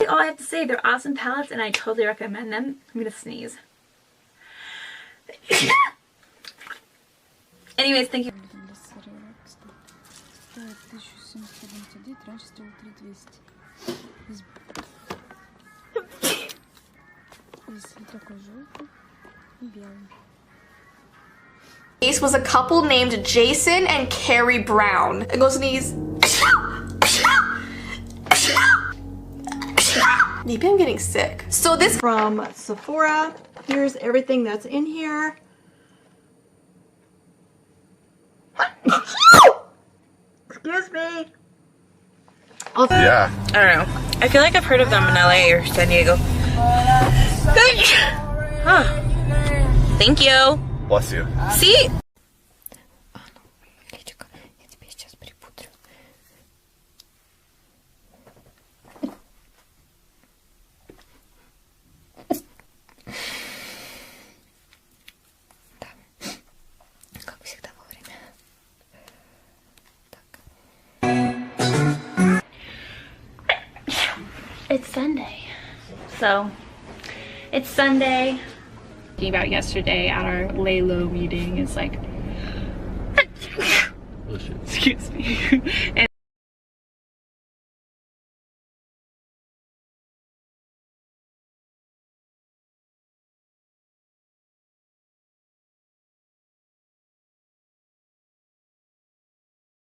All I have to say, they're awesome palettes and I totally recommend them. I'm gonna sneeze. Anyways, thank you. Ace was a couple named Jason and Carrie Brown. It goes sneeze. Maybe I'm getting sick. So this from Sephora. Here's everything that's in here. Excuse me. Yeah. I don't know. I feel like I've heard of them in LA or San Diego. Huh. Thank you. Bless you. See? It's Sunday. So, it's Sunday. Thinking about yesterday at our lay low meeting is like, excuse me,